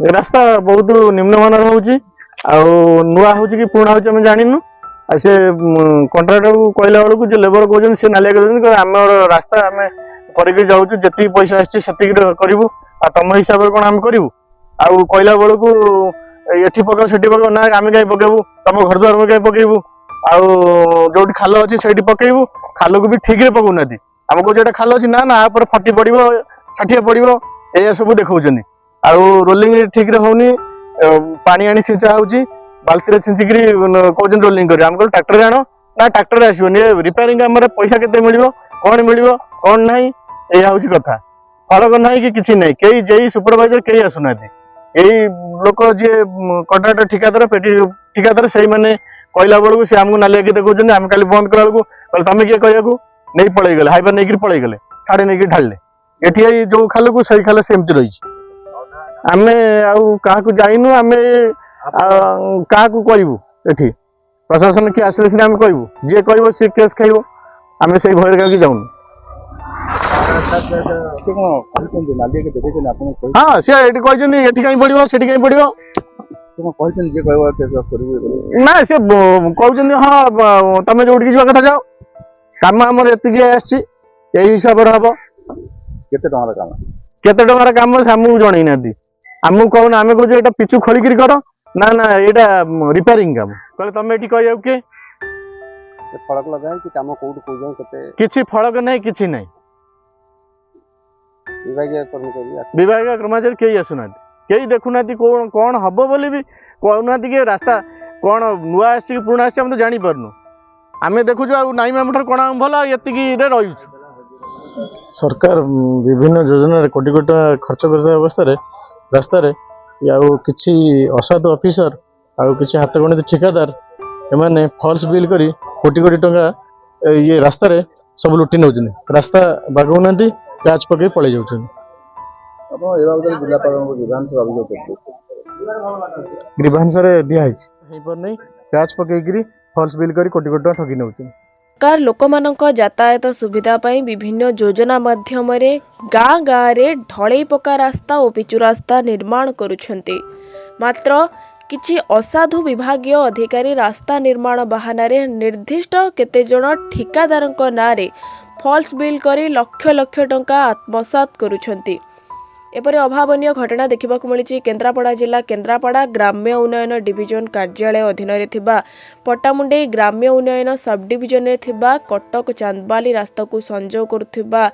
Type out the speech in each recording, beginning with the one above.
रास्ता बहुत निम्नमान होची नुआ हो कि पुणा हो जानिनु से कंट्राक्टर को कहला बेलू जो लेबर कहते सी नालिया कहते आम रास्ता आम करके जाऊँ जी पैसा आसी करूँ तुम हिसाब से कौन आम करूँ आउ कहला बेलू एठी पकाऊ से पकाऊ ना आम कहीं पकेबू तुम घर द्वार में कहीं पकेबू जो खाल अच्छी से पकेबू खाल को भी ठीक पकाऊना आमको जो खाल अच्छी ना ना फटी पड़ो षाठिए पड़ो या सब देखा आउ रोलिंग ठीक रे होनी पानी आनी छिंचा होची बाल्टी रे छिंचिकरी कहते रोलिंग कर आम ट्रैक्टर आण ना ट्रैक्टर आसबनी रिपेयरिंग आम पैसा केते मिलिबो कौन नहीं या हूँ कथा फलक ना कि किसी नहीं कई जे सुपरवाइजर कई आसुना यही लोक जी कंट्राक्टर ठिकादार से मैंने कहला बेलू सी आमको नालिया कि देखते आम कल बंद कला बेलू तुम किए कहू नहीं पलि गले हाइपर नहीं पलि गले साढ़े नहीं ढाले ये जो खाल को सही खाल सेमती रही आमे आउ काहाकू जाइनु आमे काहाकू कहबू एठी प्रशासन के आसले सिना आमे कहबू जे कहबो से केस खाइबो आमे सेही भयर का कि जाउनु हां से एठी कहजनी एठी काई पड़िबो सेठी काई पड़िबो तुम कहजनी जे कहबो केस करबो ना से कहजनी हां तमे जोडी कि कथा जाओ काम हमर एतिकी आछि एही हिसाब रे हबो केते टंगार काम हमू जणै नादी आमको कहूना आम कह ये पिचु खोलिक कर ना ना यहाँ रिपेयरिंग काम कहले तुम ये कह किए फलक लगा कि काम किसी फलक नहीं किसी नहीं विभाग कर्मचारी कई आसुना कई देखुना कौन हम बोली भी कहूना कि रास्ता कौन नुआ आसिक पुणा आसी तो जानी पार्नु आम देखु नाई आम कौन भल ये रही सरकार विभिन्न योजना कोटी कोटी खर्च कर अवस्था रास्ता किसी असाधु ऑफिसर आउ किसी हाथ गणित ठिकादार एमाने फॉल्स बिल करी कोटी कोटी टंका ये रास्ता रे सब लुटी नौ रास्ता बागौना प्याज पकई पलि जाऊँ ग्रीवांस दिखाई नहीं प्याज पकईकरी फॉल्स बिल करी कोटी कोटी टंका ठगी नौ सरकार लोकमानक यातायात सुविधा पाई विभिन्न योजना माध्यम गाँ गाँव में ढलई पका रास्ता और पिचु रास्ता निर्माण करुछंती मात्र किछि असाधु विभागीय अधिकारी रास्ता निर्माण बहाना रे निर्दिष्ट केते जण ठिकादारक नारे फॉल्स बिल करी लक्ष लक्ष टंका आत्मसात करुछंती एपरि अभावनीय घटना देखा मिली केन्द्रापड़ा जिला केन्द्रापड़ा ग्राम्य उन्नयन डिविजन कार्यालय अधीन पट्टामुंडई ग्राम्य उन्नयन सब डिविजन रे थिबा कटक चांदबाली रास्ता को संजोग करुथिबा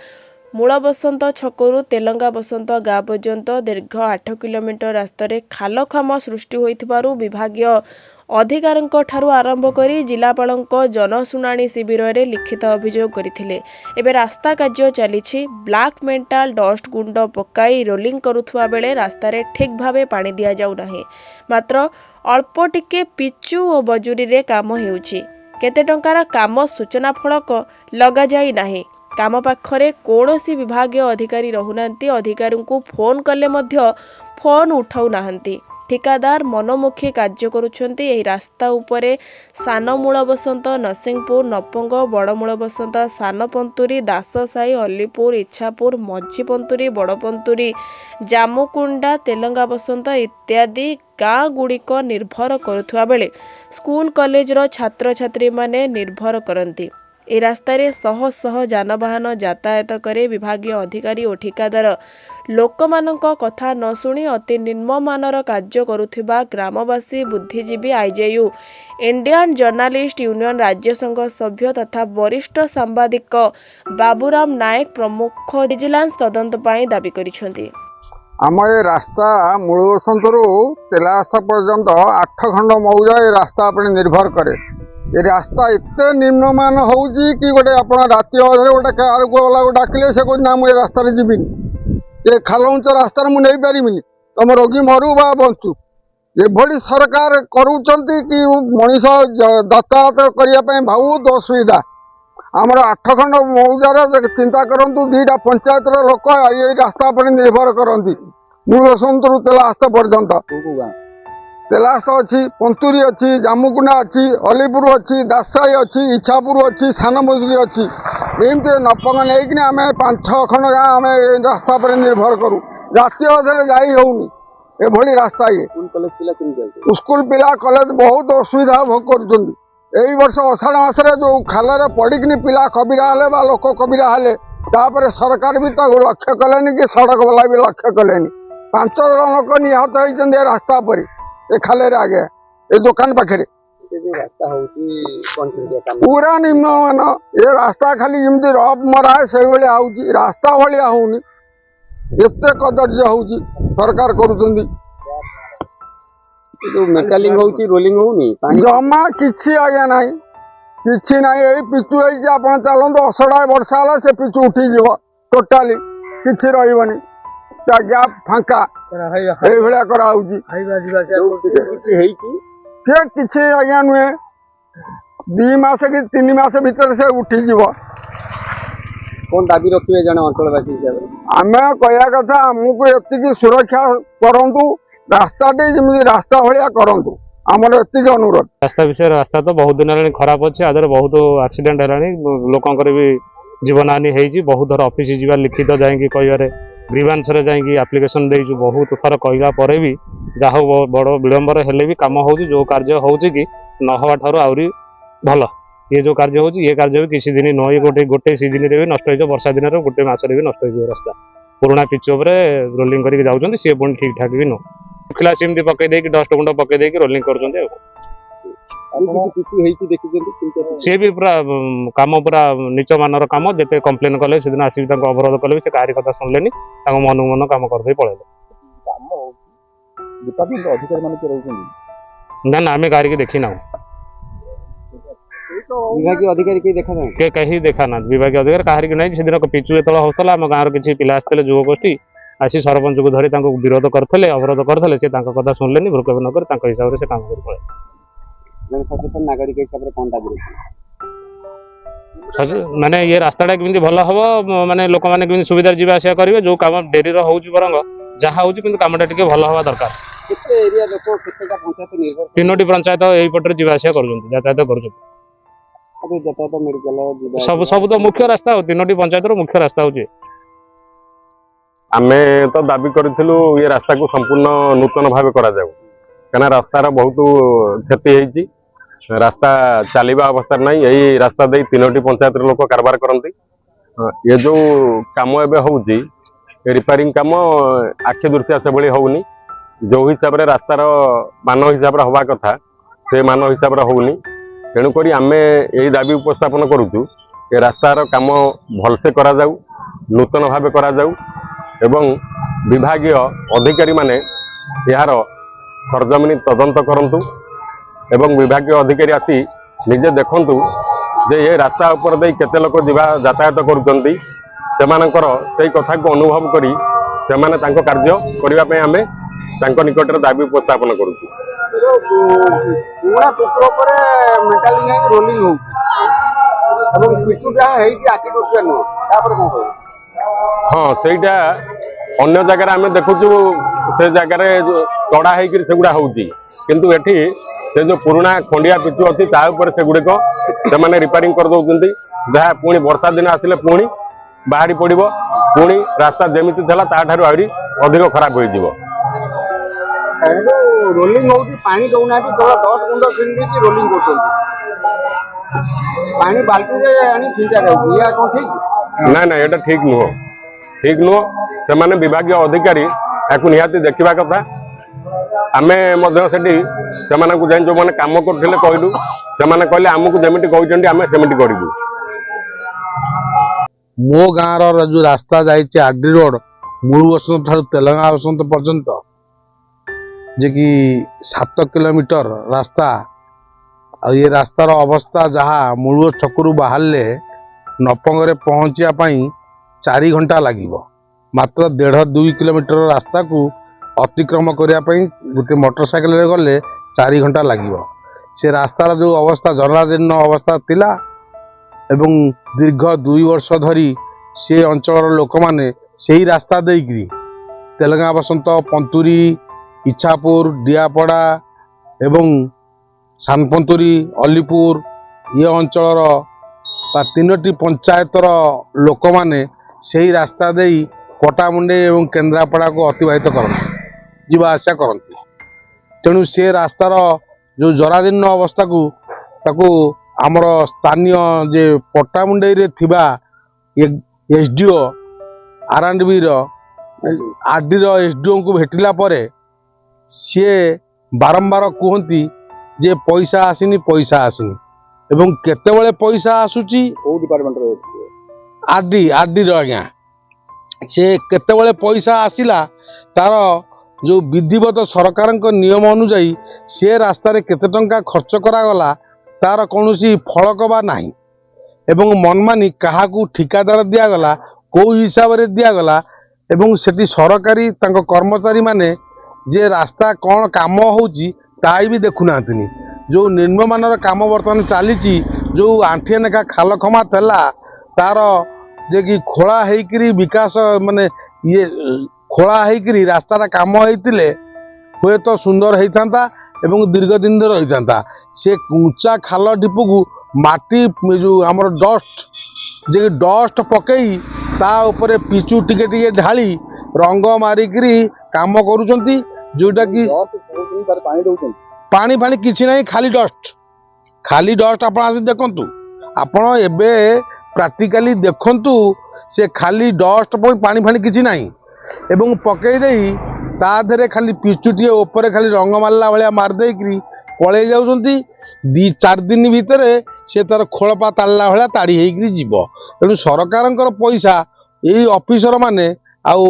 मूल बसंत छकरू तेलंगा बसंत गाँ पर्यंत दीर्घ 8 किलोमीटर रास्ता खालखाम सृष्टि होइथिबारु विभागीय अधिकारींक ठारू आरंभ करी जिलापालंक जनशुणाणी शिविर में लिखित अभियोग करथिले एबे रास्ता कार्य चलीछि ब्लैक मेंटल डस्ट गुंड पकाई रोलिंग करुथुवा बेले रास्ता रे ठीक भावे पानी दिया जाउ नाही मात्र अल्प टिके पिचु और बजुरी रे काम हेउछि केते टंकार काम सूचना फलक लगा जाई नाही काम पाखरे कौनसी विभागीय अधिकारी रहुनांती अधिकारी को फोन कले मध्य फोन उठाउ नाहंती ठिकादार मनमुखी कार्य करुछंती एही रास्ता उपरे सान मूल बसंत नरसिंहपुर नपंग बड़मूल बसंत सान पंतुरी दाससाई अलीपुर इच्छापुर मझी पंतुरी बड़ पंतुरी जामुकुंडा तेलंगा बसंत इत्यादि गाँ गुड़िक निर्भर करुथुवा बेले स्कूल कॉलेजर छात्र छात्री माने निर्भर करती ए रास्तार शह शह जानवाहन यातायात करे विभागीय अधिकारी और ठिकादार लोकमानक कथा न शुणी अति निम्नमानर कार्य करुथिबा ग्रामवासी बुद्धिजीवी आईजेयू इंडियन जर्नालिस्ट यूनियन राज्य संघ सभ्य तथा वरिष्ठ सांबादिक बाबूराम नायक प्रमुख विजिलेंस तदंत पाई दाबी करिसेंती। आम रास्ता मूल बसंतरू तेलासा पर्यंत 8 खंड मौजा ये रास्ता अपने निर्भर करे ये रास्ता एत निम्नमान हो कि गोटे आप राति अधे गोटे कार को डाकिले से कहते ना मुझे रास्ता जीविनी ये खाल उंच रास्ता मुझे नहीं पारिनी तुम रोगी मरु बा बंचु ये सरकार करुँच कि मनीष यातायात करने बहुत असुविधा आमर 8 खंड मौजार चिंता करूँ 2टा पंचायत लोक ये रास्ता पर निर्भर करती मूल बसंतरू तेला आस्था पर्यंत तेलास अच्छी पंतुरी अच्छी जामुकुंडा अच्छी अलीपुर अच्छी दासाई अच्छी इच्छापुर अच्छी सानमजुरी अच्छी एमती नपंग नहीं आम 5-6 खंड गाँ आम रास्ता पर निर्भर करूँ राति अधे जाई होनी एभली रास्ता ये स्कूल पिला कॉलेज बहुत असुविधा भोग कर वर्ष अषाढ़ मसरे जो खाल पड़िकी पिला कबिरा हेले बा लोक कबिरा हेले तापर सरकार भी लक्ष्य कलेनि कि सड़क वाला भी लक्ष्य कलेनि 5 जन लोक निहत होती रास्ता पर ए खाले आगे ए दुकान पाखे पूरा निम्नमान ये रास्ता खाली जमी रफ मरा है से भाई रास्ता भाया होनी एत कदर्य हो सरकार करुँच जमा किसी आज्ञा ना किसी ना यही पिचु आप चलते असड़ा वर्षा है से पिचु उठीज टोटाली किसी रही गैप फांका ये कराऊँगी किसी आज्ञा नुहे 2 मास कि 3 मास भीतर से उठीज कौन दाबी रखिए जन अंचलवासी हिसाब से आम कह कथा आमको एति सुरक्षा करूँ रास्ताटे जमी रास्ता भाया करूँ आमर एति अनुरोध रास्ता विषय रास्ता तो बहुत दिन है खराब अच्छे आदर बहुत एक्सीडेंट है लोकंर भी जीवन हानि होती बहुत थर ऑफिस जा लिखित जाकि कह ग्रीवांस जाकि आप्लिकेसन देचु बहुत थर कहला भी जहाँ बड़ विलंबर हेले भी कम हो जो कार्य हो कि न हवा ठार आहरी भल ये जो कार्य हो ये कार्य भी किसी दिन नई गोटे सीजन भी नष्ट हो वर्षा दिन गोटे मसरे भी नष्ट हो रास्ता पुराना पिच रोलिंग करके जाऊँ सी पुणी ठीक ठाक भी नुह शुखला सेमती पकई डस्ट गुंड पकई रोलिंग कर सी भी पूरा कम पूरा नीच मानर कम जिते कंप्लेन कले से दिन आसिक अवरोध कले से कहारी कथा शुणिले मन मन कम करदे पड़े ना ना आम कहारी देखी ना विभागीय अधिकारी कहीं देखा जाए कहीं देखा ना विभागीय अधिकारी कहारी नहीं से दिन पिचु जो होता आम गाँव किसी पिला आसते युवगोष्ठी आसी सरपंच को धरी विरोध करते अवरोध करते से कथा शुणिले भ्रुक्षेप नक हिसाब से काम कर पड़े सचेतन नागरिक हिसाब से कौन दाबी माने ये रास्ताटा केमती भल हम माने लोक मैंने केमती सुविधा जीवा आसा करेंगे जो कम डेरी हो बरंग जहाँ हो कामटा टी भल हवा दरकार तीनोटी पंचायत यहीपटे जीवा आसा कर यातायात कर सब सब तो मुख्य रास्ता हो तीनोटी पंचायत मुख्य रास्ता हो आमे तो दाबी करूँ ये रास्ता को संपूर्ण नूतन भाव करा जाऊ कहीं रास्तार बहुत क्षति होती रास्ता चलवा अवस्था नहीं यही रास्ता दे तीनोटी पंचायत लोक कारबार करती ये जो काम एवं हो रिपेयरिंग काम आखि दृश्य से भाई होनी जो हिसाब से रास्तार मान हिसाब से हवा कथा से मान हिसाब से होनी तेणुक आम यही दाबी उपस्थापन करुचु ये रास्तार काम भलसे करा जाऊ नूतन भाव करा जाऊ एवं विभागीय अधिकारी माने यार सरजमिनी तदंत करंतु एवं विभागीय अधिकारी आसी निजे देखंतु जे ये रास्ता ऊपर दे केते लोक जीवा यातायात करुचंती सेमानकर सेई कथा को अनुभव करी सेमाने तांको कार्य करिवा पे आमे तांको निकट रे दाबी उपस्थापन करूछु पूरा टुकड़ो पर मेटालिंग है रोलिंग हो एवं पिटू जा है कि आकी टोकिया न तापर कोन हो हाँ सेटा अन्य जगह आम देखुचु से जगह तड़ा होगुड़ा होंतु एटी से जो पुराना खंडिया पिचु अच्छी तापर से गुड़िक से रिपेयरिंग कर दौरान जहाँ पुणी वर्षा दिन आसिले पुणी बाहरी पड़ो पुणी रास्ता जमीती था ताठू आहरी अधिक खराब हो रोलिंग हो पानी दौना 10 गुंड फिंगी रोलिंग कर पानी बाल्टी फिल्टर हो ठीक ना ना ये ठीक नुह से माने विभागीय अधिकारी या निहाती देखा कथा आमे से जो मैंने काम करते कहलु से कहले आमको जमीटी कहते आम सेमती करूँ मो गाँव जो रास्ता जाइए आरडी रोड मूल बसंत ठार तेलंगा बसंत पर्यंत जे कि 7 किलोमीटर रास्ता ये रास्तार अवस्था जहाँ मूल छकु बाहर नपंगे पहुँचापी 4 घंटा लगे मात्र 1.5-2 किलोमीटर रास्ता को अतिक्रम करने गोटे मोटरसाइकेल गले 4 घंटा लगे से रास्तार जो अवस्था जराजीर्ण अवस्था थिला एवं दीर्घ 2 वर्ष धरी से अंचल लोक माने से रास्ता देकरी तेलंगा बसंत पंतुरी इच्छापुर डियापड़ा ଏବଂ ସାନପନ୍ତୁରୀ ଅଲିପୁର ଏ ଅଞ୍ଚଳର ବା 3ଟି ପଞ୍ଚାୟତର ଲୋକମାନେ ସେହି ରାସ୍ତା ଦେଇ ପଟାମୁଣ୍ଡେଇ ଏବଂ କେନ୍ଦ୍ରାପଡ଼ାକୁ ଅତିବାହିତ କରନ୍ତି, ଯିବା ଆସିବା କରନ୍ତି। ତେଣୁ ସେ ରାସ୍ତାର ଯେଉଁ ଜରାଜୀର୍ଣ୍ଣ ଅବସ୍ଥାକୁ ତାକୁ ଆମର ସ୍ଥାନୀୟ ଯେ ପଟାମୁଣ୍ଡେଇରେ ଥିବା SDO R&Bର RDର SDOଙ୍କୁ ଭେଟିଲା ପରେ ସିଏ ବାରମ୍ବାର କୁହନ୍ତି ଯେ ପଇସା ଆସିନି ଏବଂ କେତେବେଳେ ପଇସା ଆସୁଛି କୋଉ ଡିପାର୍ଟମେଣ୍ଟର RDର ଆଜ୍ଞା ସେ କେତେବେଳେ ପଇସା ଆସିଲା ତାର ଯେଉଁ ବିଧିବଦ୍ଧ ସରକାରଙ୍କ ନିୟମ ଅନୁଯାୟୀ ସେ ରାସ୍ତାରେ କେତେ ଟଙ୍କା ଖର୍ଚ୍ଚ କରାଗଲା ତାର କୌଣସି ଫଳକ ବା ନାହିଁ ଏବଂ ମନମାନି କାହାକୁ ଠିକାଦାର ଦିଆଗଲା କେଉଁ ହିସାବରେ ଦିଆଗଲା ଏବଂ ସେଠି ସରକାରୀ ତାଙ୍କ କର୍ମଚାରୀମାନେ ଯେ ରାସ୍ତା କ'ଣ କାମ ହେଉଛି ତାହା ବି ଦେଖୁନାହାନ୍ତି। ଯେଉଁ ନିମ୍ନମାନର କାମ ବର୍ତ୍ତମାନ ଚାଲିଛି, ଯେଉଁ ଆଣ୍ଠିଏ ଲେଖା ଖାଲ ଖମା ଥିଲା ତାର ଯେ କି ଖୋଳା ହେଇକିରି ବିକାଶ ମାନେ ଇଏ ଖୋଳା ହେଇକିରି ରାସ୍ତାଟା କାମ ହେଇଥିଲେ ହୁଏତ ସୁନ୍ଦର ହେଇଥାନ୍ତା ଏବଂ ଦୀର୍ଘ ଦିନ ଧରି ରହିଥାନ୍ତା। ସେ ଉଞ୍ଚା ଖାଲ ଢିପକୁ ମାଟି ଯେଉଁ ଆମର ଡଷ୍ଟ ପକେଇ ତା ଉପରେ ପିଚୁ ଟିକେ ଟିକେ ଢାଳି ରଙ୍ଗ ମାରିକିରି କାମ କରୁଛନ୍ତି, ଯୋଉଟା କି ପାଣି ଫାଣି କିଛି ନାହିଁ, ଖାଲି ଡଷ୍ଟ। ଆପଣ ଆସି ଦେଖନ୍ତୁ, ଆପଣ ଏବେ ପ୍ରାକ୍ଟିକାଲି ଦେଖନ୍ତୁ, ସେ ଖାଲି ଡଷ୍ଟ ପାଣି ଫାଣି କିଛି ନାହିଁ ଏବଂ ପକେଇ ଦେଇ ତା ଦେହରେ ଖାଲି ପିଚୁଟିଏ ଉପରେ ଖାଲି ରଙ୍ଗ ମାରିଲା ଭଳିଆ ମାରିଦେଇକିରି ପଳେଇ ଯାଉଛନ୍ତି। 2-4 ଦିନ ଭିତରେ ସେ ତାର ଖୋଳପା ତାଳିଲା ଭଳିଆ ତାଡ଼ି ହେଇକିରି ଯିବ। ତେଣୁ ସରକାରଙ୍କର ପଇସା ଏଇ ଅଫିସର ମାନେ ଆଉ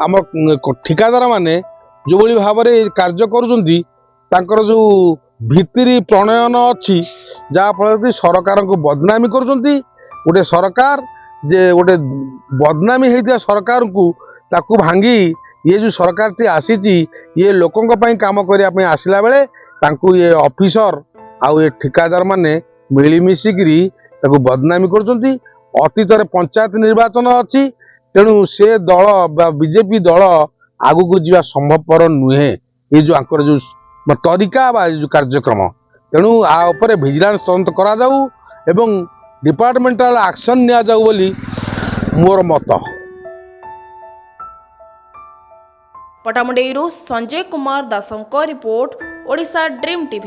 ଆମର ଠିକାଦାର ମାନେ ଯେଉଁଭଳି ଭାବରେ କାର୍ଯ୍ୟ କରୁଛନ୍ତି, ତାଙ୍କର ଯେଉଁ ଭିତିରି ପ୍ରଣୟନ ଅଛି, ଯାହାଫଳରେ କି ସରକାରଙ୍କୁ ବଦନାମୀ କରୁଛନ୍ତି। ଗୋଟେ ସରକାର ଯେ ଗୋଟେ ବଦନାମୀ ହେଇଥିବା ସରକାରଙ୍କୁ ତାକୁ ଭାଙ୍ଗି ଇଏ ଯେଉଁ ସରକାରଟି ଆସିଛି ଇଏ ଲୋକଙ୍କ ପାଇଁ କାମ କରିବା ପାଇଁ ଆସିଲା ବେଳେ ତାଙ୍କୁ ଇଏ ଅଫିସର ଆଉ ଏ ଠିକାଦାର ମାନେ ମିଳିମିଶିକିରି ତାକୁ ବଦନାମୀ କରୁଛନ୍ତି। ଅତୀତରେ ପଞ୍ଚାୟତ ନିର୍ବାଚନ ଅଛି, ତେଣୁ ସେ ଦଳ ବା ବିଜେପି ଦଳ ଆଗକୁ ଯିବା ସମ୍ଭବପର ନୁହେଁ, ଏ ଯେଉଁ ଆଙ୍କର ଯେଉଁ ତରିକା ବା ଏ ଯେଉଁ କାର୍ଯ୍ୟକ୍ରମ। ତେଣୁ ଆ ଉପରେ ଭିଜିଲାନ୍ସ ତଦନ୍ତ କରାଯାଉ ଏବଂ ଡିପାର୍ଟମେଣ୍ଟାଲ ଆକ୍ସନ ନିଆଯାଉ ବୋଲି ମୋର ମତ। ପଟାମୁଣ୍ଡେଇରୁ ସଞ୍ଜୟ କୁମାର ଦାସଙ୍କ ରିପୋର୍ଟ, ଓଡ଼ିଶା ଡ୍ରିମ୍ TV।